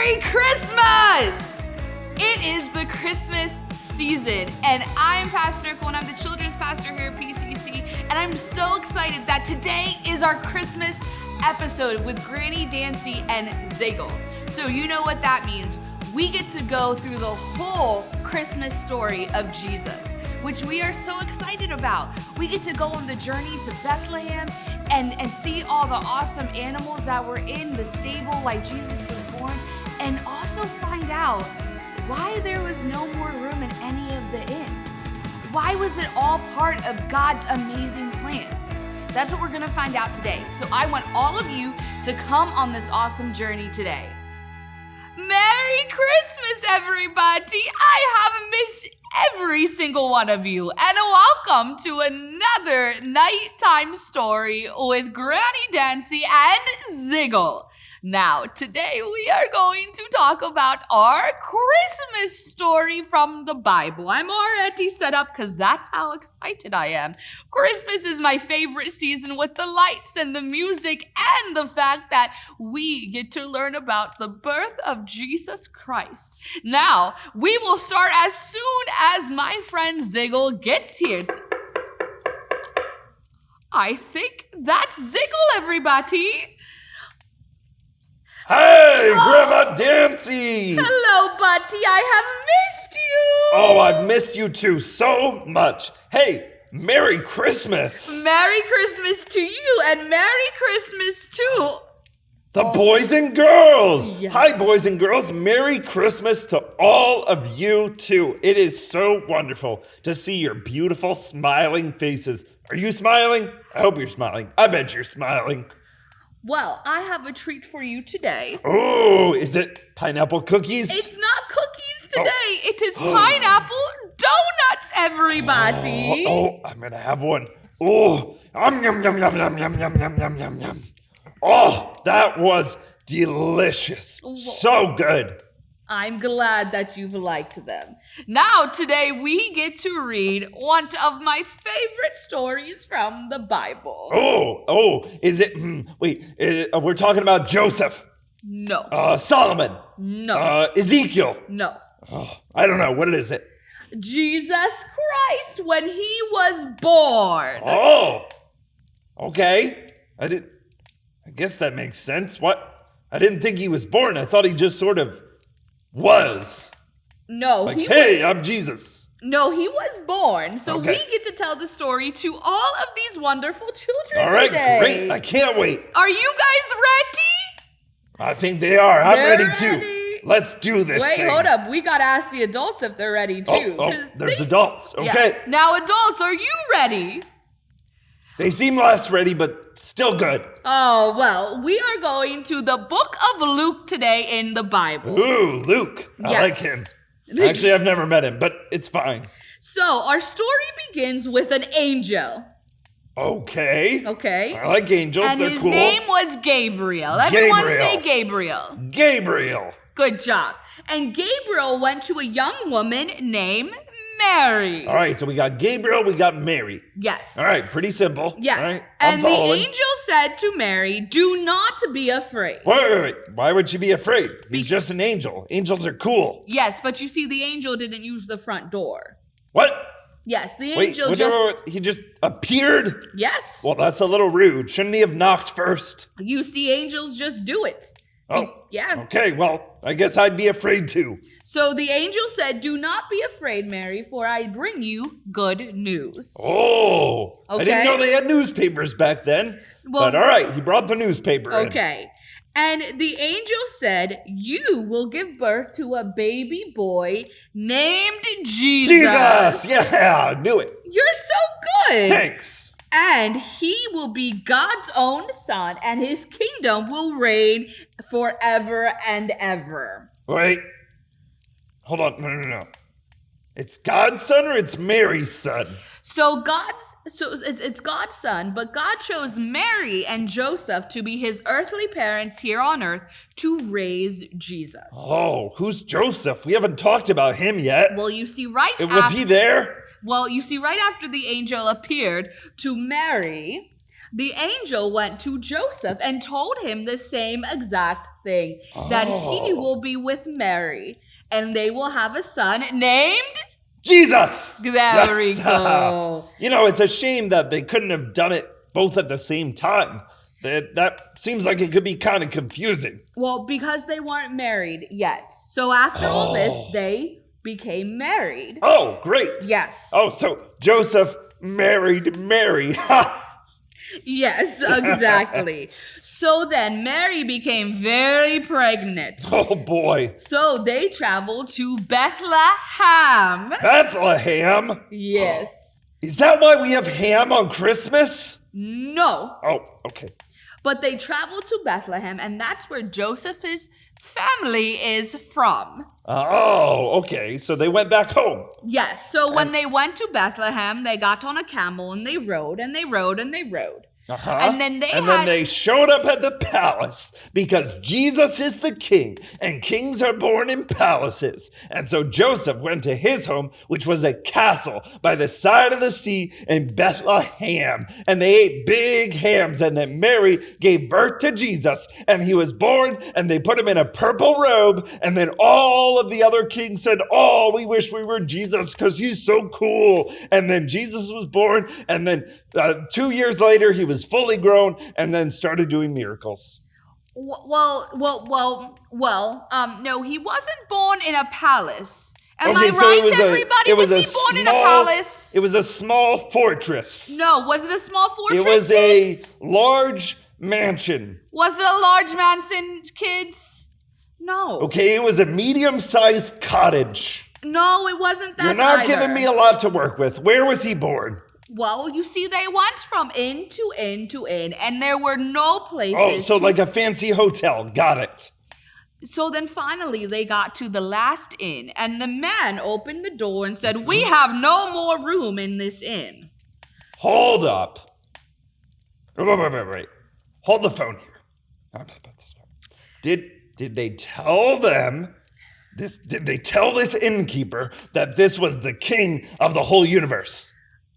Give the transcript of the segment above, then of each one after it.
Merry Christmas! It is the Christmas season, and I'm Pastor Nicole, and I'm the children's pastor here at PCC, and I'm so excited that today is our Christmas episode with Granny Dancy and Ziggle. So you know what that means. We get to go through the whole Christmas story of Jesus, which we are so excited about. We get to go on the journey to Bethlehem and see all the awesome animals that were in the stable while Jesus was born, and also find out why there was no more room in any of the inns. Why was it all part of God's amazing plan? That's what we're gonna find out today. So I want all of you to come on this awesome journey today. Merry Christmas, everybody! I have missed every single one of you, and welcome to another nighttime story with Granny Dancy and Ziggle. Now, today we are going to talk about our Christmas story from the Bible. I'm already set up because that's how excited I am. Christmas is my favorite season with the lights and the music and the fact that we get to learn about the birth of Jesus Christ. Now, we will start as soon as my friend Ziggle gets here. I think that's Ziggle, everybody. Hey, Grandma Dancy! Hello, Buddy. I have missed you. Oh, I've missed you too so much. Hey, Merry Christmas! Merry Christmas to you, and Merry Christmas to The boys and girls! Yes. Hi, boys and girls. Merry Christmas to all of you too. It is so wonderful to see your beautiful smiling faces. Are you smiling? I hope you're smiling. I bet you're smiling. Well, I have a treat for you today. Oh, is it pineapple cookies? It's not cookies today. It is pineapple donuts, everybody. Oh, I'm gonna have one. Oh, yum, yum, yum, yum, yum, yum, yum, yum, yum, yum, yum. Oh, that was delicious. So good. I'm glad that you've liked them. Now, today we get to read one of my favorite stories from the Bible. Is it, we're talking about Joseph. No. Solomon. No. Ezekiel. No. Oh, I don't know, what is it? Jesus Christ when he was born. Oh, okay. I guess that makes sense. What? I didn't think he was born. I thought he just sort of was. No, like, hey, I'm Jesus. No, he was born. So Okay. we get to tell the story to all of these wonderful children All right, today. great. I can't wait. Are you guys ready? I think they are. I'm They're ready ready. too. Let's do this Wait, thing. hold up. We got to ask the adults if they're ready too. Oh, 'Cause there's they- adults. Okay. Yeah. Now, adults, are you ready? They seem less ready, but still good. Oh, well, we are going to the book of Luke today in the Bible. Ooh, Luke. I Yes. like him. Actually, I've never met him, but it's fine. So, our story begins with an angel. Okay. Okay. I like angels. And They're his cool. name was Gabriel. Everyone say Gabriel. Gabriel. Gabriel. Good job. And Gabriel went to a young woman named Mary. All right, so we got Gabriel, we got Mary. Yes. All right, pretty simple. Yes. All right, And I'm the following. angel said to Mary, "Do not be afraid." Wait. Why would she be afraid? He's just an angel. Angels are cool. Yes, but you see, the angel didn't use the front door. What? Yes, the Wait, angel he just appeared? Yes. Well, that's a little rude. Shouldn't he have knocked first? You see, angels just do it. Oh. Yeah. Okay, well, I guess I'd be afraid too. So the angel said, "Do not be afraid, Mary, for I bring you good news." Oh. Okay. I didn't know they had newspapers back then. Well- but all right, he brought the newspaper in. Okay. And the angel said, "You will give birth to a baby boy named Jesus." Jesus! Yeah, I knew it. You're so good. Thanks. And he will be God's own son, and his kingdom will reign forever and ever. Wait. Hold on. No. It's God's son or it's Mary's son? So it's God's son, but God chose Mary and Joseph to be his earthly parents here on earth to raise Jesus. Oh, who's Joseph? We haven't talked about him yet. Well, you see, Was he there? Well, you see, right after the angel appeared to Mary, The angel went to Joseph and told him the same exact thing, that he will be with Mary, and they will have a son named Jesus! There we go. You know, it's a shame that they couldn't have done it both at the same time. That seems like it could be kind of confusing. Well, because they weren't married yet. So after all this, they became married. Oh, great. Yes. Oh, so Joseph married Mary. Ha! Yes, exactly. So then Mary became very pregnant. Oh, boy. So they traveled to Bethlehem. Bethlehem? Yes. Is that why we have ham on Christmas? No. Oh, okay. But they traveled to Bethlehem, and that's where Joseph's family is from. Oh, okay. So they went back home. Yes. So when they went to Bethlehem, they got on a camel and they rode and they rode and they rode. And then they showed up at the palace because Jesus is the king and kings are born in palaces. And so Joseph went to his home, which was a castle by the side of the sea in Bethlehem. And they ate big hams, and then Mary gave birth to Jesus, and he was born, and they put him in a purple robe. And then all of the other kings said, "Oh, we wish we were Jesus because he's so cool." And then Jesus was born, and then 2 years later, he was fully grown and then started doing miracles. No, he wasn't born in a palace. Am Okay, I so right, everybody? Was he born in a palace? It was a small fortress. No, was it a small fortress, It was kids? a large mansion. Was it a large mansion, kids? No. Okay, it was a medium-sized cottage. No, it wasn't that You're not either. giving me a lot to work with. Where was he born? Well, you see, they went from inn to inn to inn, and there were no places. Oh, so like a fancy hotel. Got it. So then finally they got to the last inn, and the man opened the door and said, "We have no more room in this inn." Hold up. Wait. Hold the phone here. Did they tell them this? Did they tell this innkeeper that this was the king of the whole universe?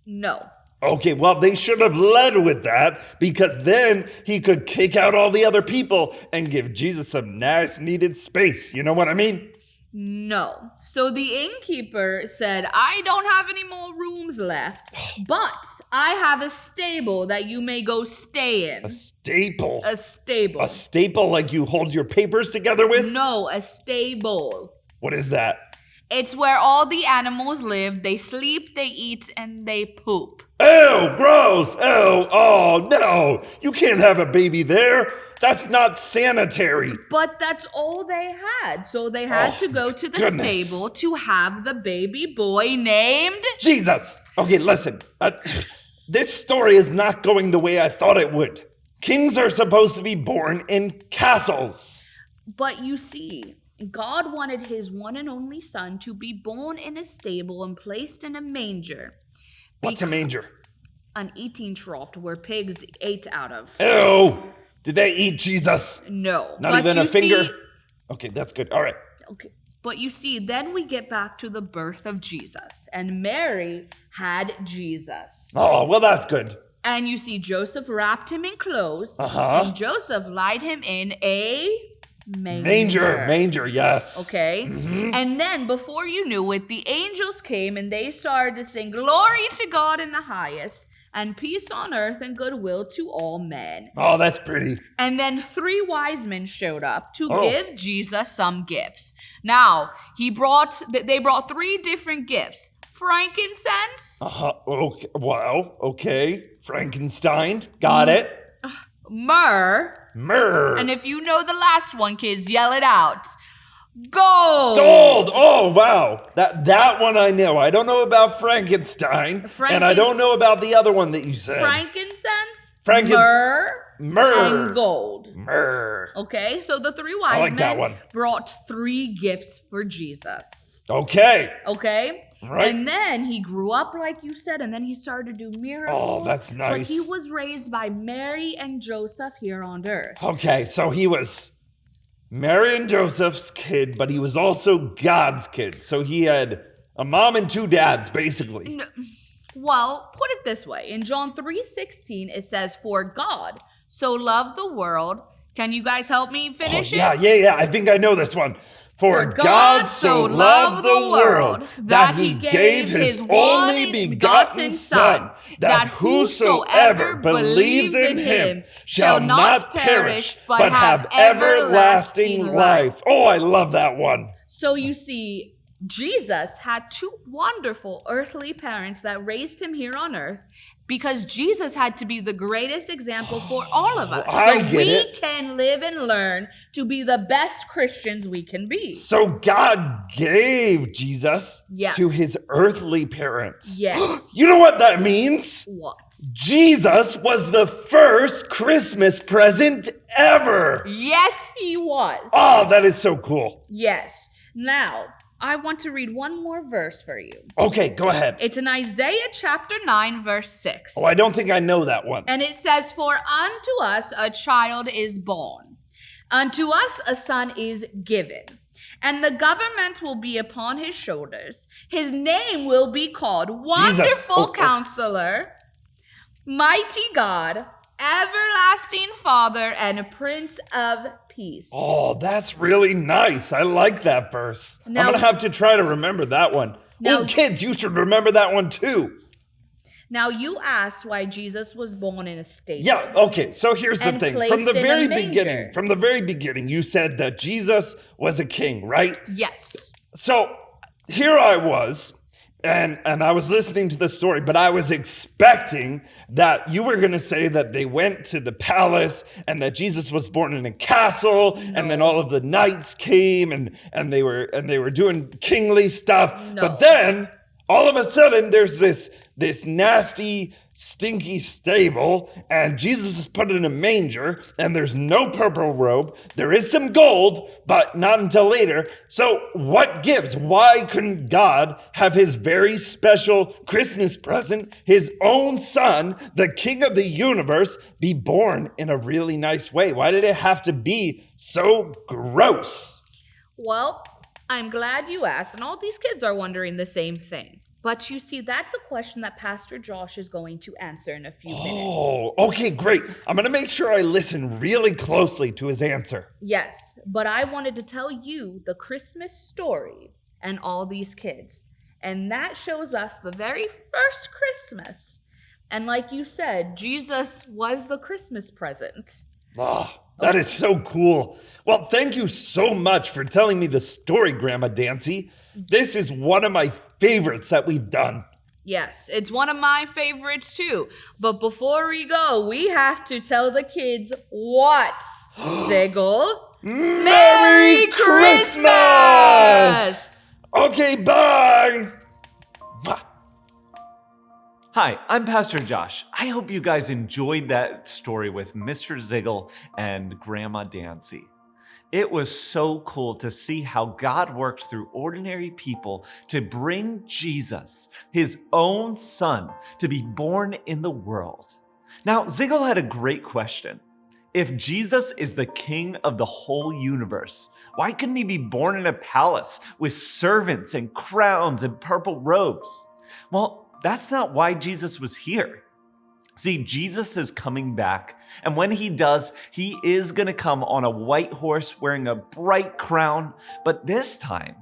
No. Okay, well, they should have led with that, because then he could kick out all the other people and give Jesus some nice needed space. You know what I mean? No. So the innkeeper said, "I don't have any more rooms left, but I have a stable that you may go stay in." A staple? A stable. A staple like you hold your papers together with? No, a stable. What is that? It's where all the animals live. They sleep, they eat, and they poop. Ew, gross. Ew, oh no. You can't have a baby there. That's not sanitary. But that's all they had. So they had to go to the stable to have the baby boy named Jesus. Okay, listen. This story is not going the way I thought it would. Kings are supposed to be born in castles. But you see, God wanted his one and only son to be born in a stable and placed in a manger. What's a manger? An eating trough where pigs ate out of. Ew! Did they eat Jesus? No. Not even a finger? Okay, that's good. All right. Okay. But you see, then we get back to the birth of Jesus. And Mary had Jesus. Oh, well, that's good. And you see, Joseph wrapped him in clothes. Uh-huh. And Joseph laid him in a manger. Manger, yes. Okay. Mm-hmm. And then before you knew it, the angels came and they started to sing, "Glory to God in the highest, and peace on earth and goodwill to all men." Oh, that's pretty. And then 3 wise men showed up to give Jesus some gifts. Now, they brought 3 different gifts. Frankincense. Okay. Wow. Okay. Frankenstein. Got it. Myrrh. And if you know the last one, kids, yell it out. Gold. Oh, wow. That one I know. I don't know about Frankenstein. And I don't know about the other one that you said. Frankincense, myrrh, and gold. Myrrh. Okay, so the 3 wise men brought 3 gifts for Jesus. Okay. Right. And then he grew up, like you said, and then he started to do miracles. Oh, that's nice. But he was raised by Mary and Joseph here on earth. Okay, so he was Mary and Joseph's kid, but he was also God's kid. So he had a mom and 2 dads, basically. Well, put it this way. In John 3:16, it says, "For God so loved the world." Can you guys help me finish it? Yeah. I think I know this one. For God so loved the world that he gave his only begotten Son, that whosoever believes in him shall not perish, but have everlasting life. Oh, I love that one. So you see, Jesus had two wonderful earthly parents that raised him here on earth because Jesus had to be the greatest example for all of us. So we can live and learn to be the best Christians we can be. So God gave Jesus to his earthly parents. Yes. You know what that means? What? Jesus was the first Christmas present ever. Yes, he was. Oh, that is so cool. Yes. Now, I want to read one more verse for you. Okay, go ahead. It's in Isaiah chapter 9, verse 6. Oh, I don't think I know that one. And it says, "For unto us a child is born, unto us a son is given, and the government will be upon his shoulders. His name will be called Wonderful Counselor, Mighty God, Everlasting Father, and Prince of Peace." Oh, that's really nice. I like that verse. I'm going to have to try to remember that one. Kids, you should remember that one too. Now, you asked why Jesus was born in a stable. Yeah, okay. So here's the thing. From the very beginning, you said that Jesus was a king, right? Yes. So here I was, and I was listening to the story, but I was expecting that you were going to say that they went to the palace and that Jesus was born in a castle, and then all of the knights came and they were doing kingly stuff. No. But then all of a sudden there's this nasty, stinky stable, and Jesus is put in a manger, and there's no purple robe. There is some gold, but not until later. So what gives? Why couldn't God have his very special Christmas present, his own son, the king of the universe, be born in a really nice way? Why did it have to be so gross? Well, I'm glad you asked, and all these kids are wondering the same thing. But you see, that's a question that Pastor Josh is going to answer in a few minutes. Oh, okay, great. I'm going to make sure I listen really closely to his answer. Yes, but I wanted to tell you the Christmas story and all these kids. And that shows us the very first Christmas. And like you said, Jesus was the Christmas present. Oh, that is so cool. Well, thank you so much for telling me the story, Grandma Dancy. This is one of my favorites that we've done. Yes, it's one of my favorites too. But before we go, we have to tell the kids what, Ziggle? Merry Christmas! Okay, bye! Hi, I'm Pastor Josh. I hope you guys enjoyed that story with Mr. Ziggle and Grandma Dancy. It was so cool to see how God worked through ordinary people to bring Jesus, his own son, to be born in the world. Now, Ziggle had a great question. If Jesus is the king of the whole universe, why couldn't he be born in a palace with servants and crowns and purple robes? Well, that's not why Jesus was here. See, Jesus is coming back, and when he does, he is going to come on a white horse wearing a bright crown, but this time,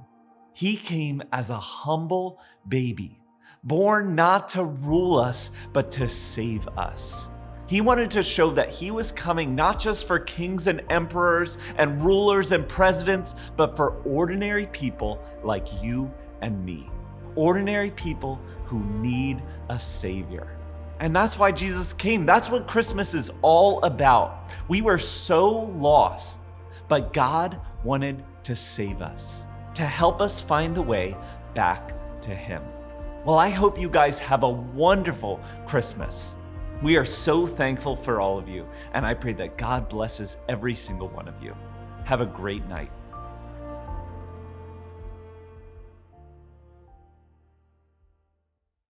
he came as a humble baby, born not to rule us, but to save us. He wanted to show that he was coming not just for kings and emperors and rulers and presidents, but for ordinary people like you and me. Ordinary people who need a savior. And that's why Jesus came. That's what Christmas is all about. We were so lost, but God wanted to save us, to help us find the way back to him. Well, I hope you guys have a wonderful Christmas. We are so thankful for all of you, and I pray that God blesses every single one of you. Have a great night.